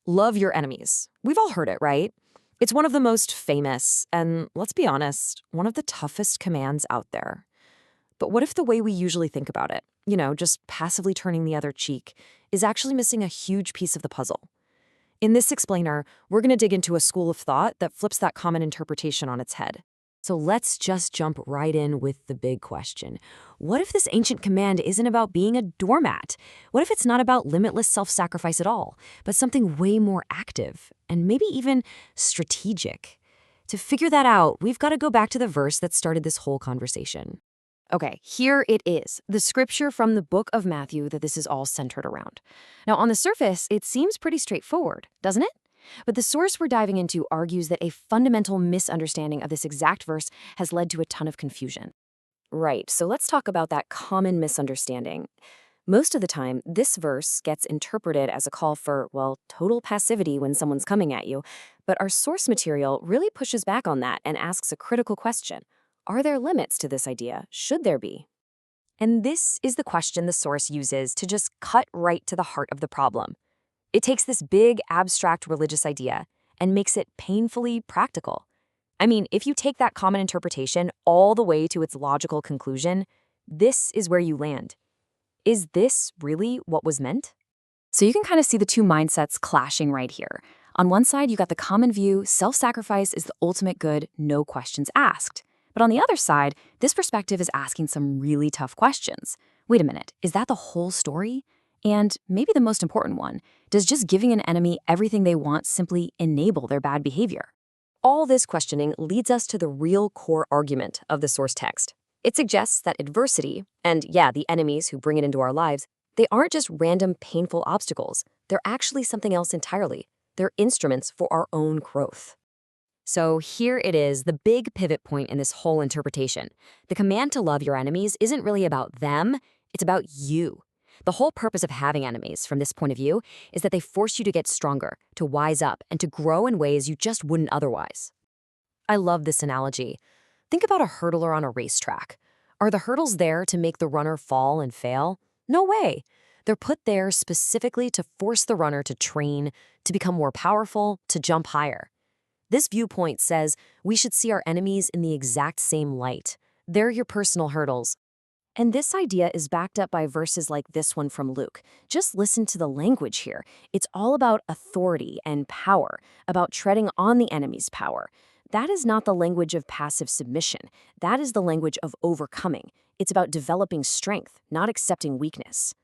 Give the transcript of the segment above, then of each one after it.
Love your enemies. We've all heard it, right? It's one of the most famous and, let's be honest, one of the toughest commands out there. But what if the way we usually think about it, just passively turning the other cheek, is actually missing a huge piece of the puzzle? In this explainer, we're going to dig into a school of thought that flips that common interpretation on its head. So let's just jump right in with the big question. What if this ancient command isn't about being a doormat? What if it's not about limitless self-sacrifice at all, but something way more active and maybe even strategic? To figure that out, we've got to go back to the verse that started this whole conversation. Okay, here it is, the scripture from the book of Matthew that this is all centered around. Now, on the surface, it seems pretty straightforward, doesn't it? But the source we're diving into argues that a fundamental misunderstanding of this exact verse has led to a ton of confusion. Right, so let's talk about that common misunderstanding. Most of the time, this verse gets interpreted as a call for, total passivity when someone's coming at you, but our source material really pushes back on that and asks a critical question. Are there limits to this idea? Should there be? And this is the question the source uses to just cut right to the heart of the problem. It takes this big, abstract religious idea and makes it painfully practical. I mean, if you take that common interpretation all the way to its logical conclusion, this is where you land. Is this really what was meant? So you can kind of see the two mindsets clashing right here. On one side, you got the common view, self-sacrifice is the ultimate good, no questions asked. But on the other side, this perspective is asking some really tough questions. Wait a minute, is that the whole story? And maybe the most important one, does just giving an enemy everything they want simply enable their bad behavior? All this questioning leads us to the real core argument of the source text. It suggests that adversity, and the enemies who bring it into our lives, they aren't just random painful obstacles. They're actually something else entirely. They're instruments for our own growth. So here it is, the big pivot point in this whole interpretation. The command to love your enemies isn't really about them, it's about you. The whole purpose of having enemies, from this point of view, is that they force you to get stronger, to wise up, and to grow in ways you just wouldn't otherwise. I love this analogy. Think about a hurdler on a racetrack. Are the hurdles there to make the runner fall and fail? No way. They're put there specifically to force the runner to train, to become more powerful, to jump higher. This viewpoint says we should see our enemies in the exact same light. They're your personal hurdles. And this idea is backed up by verses like this one from Luke. Just listen to the language here. It's all about authority and power, about treading on the enemy's power. That is not the language of passive submission. That is the language of overcoming. It's about developing strength, not accepting weakness.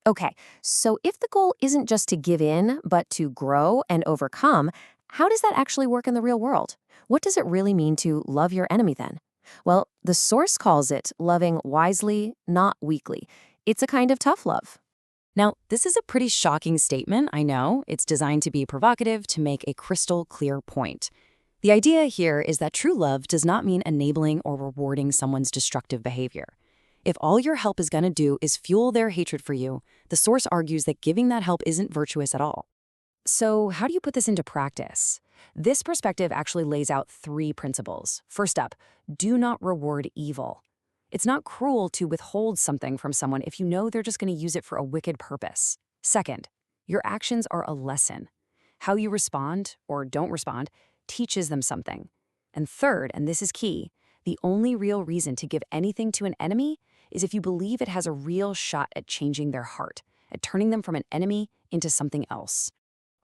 Okay, so if the goal isn't just to give in, but to grow and overcome, how does that actually work in the real world? What does it really mean to love your enemy then? Well, the source calls it loving wisely, not weakly. It's a kind of tough love. Now, this is a pretty shocking statement, I know. It's designed to be provocative, to make a crystal clear point. The idea here is that true love does not mean enabling or rewarding someone's destructive behavior. If all your help is going to do is fuel their hatred for you, the source argues that giving that help isn't virtuous at all. So how do you put this into practice? This perspective actually lays out 3 principles. First up, do not reward evil. It's not cruel to withhold something from someone if you know they're just going to use it for a wicked purpose. Second, your actions are a lesson. How you respond, or don't respond, teaches them something. And third, and this is key, the only real reason to give anything to an enemy is if you believe it has a real shot at changing their heart, at turning them from an enemy into something else.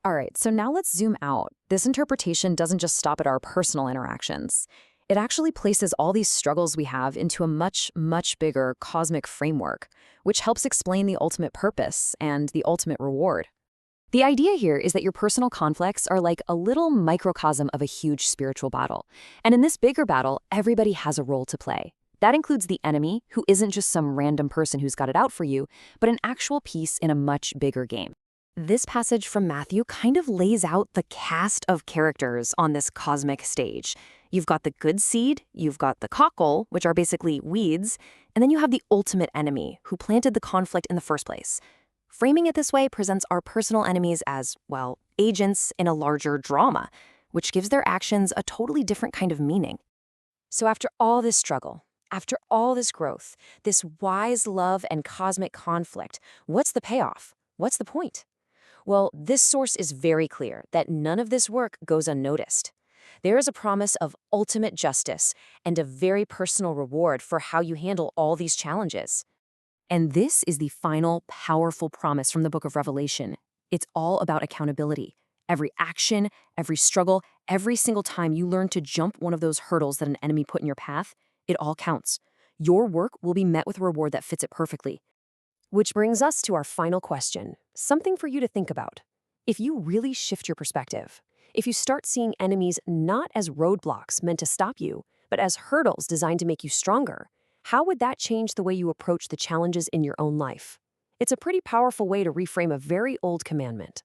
All right, so now let's zoom out. This interpretation doesn't just stop at our personal interactions. It actually places all these struggles we have into a much, much bigger cosmic framework, which helps explain the ultimate purpose and the ultimate reward. The idea here is that your personal conflicts are like a little microcosm of a huge spiritual battle. And in this bigger battle, everybody has a role to play. That includes the enemy, who isn't just some random person who's got it out for you, but an actual piece in a much bigger game. This passage from Matthew kind of lays out the cast of characters on this cosmic stage. You've got the good seed, you've got the cockle, which are basically weeds, and then you have the ultimate enemy, who planted the conflict in the first place. Framing it this way presents our personal enemies as, agents in a larger drama, which gives their actions a totally different kind of meaning. So after all this struggle, after all this growth, this wise love and cosmic conflict, what's the payoff? What's the point? Well, this source is very clear that none of this work goes unnoticed. There is a promise of ultimate justice and a very personal reward for how you handle all these challenges. And this is the final, powerful promise from the book of Revelation. It's all about accountability. Every action, every struggle, every single time you learn to jump one of those hurdles that an enemy put in your path, it all counts. Your work will be met with a reward that fits it perfectly. Which brings us to our final question, something for you to think about. If you really shift your perspective, if you start seeing enemies not as roadblocks meant to stop you, but as hurdles designed to make you stronger, how would that change the way you approach the challenges in your own life? It's a pretty powerful way to reframe a very old commandment.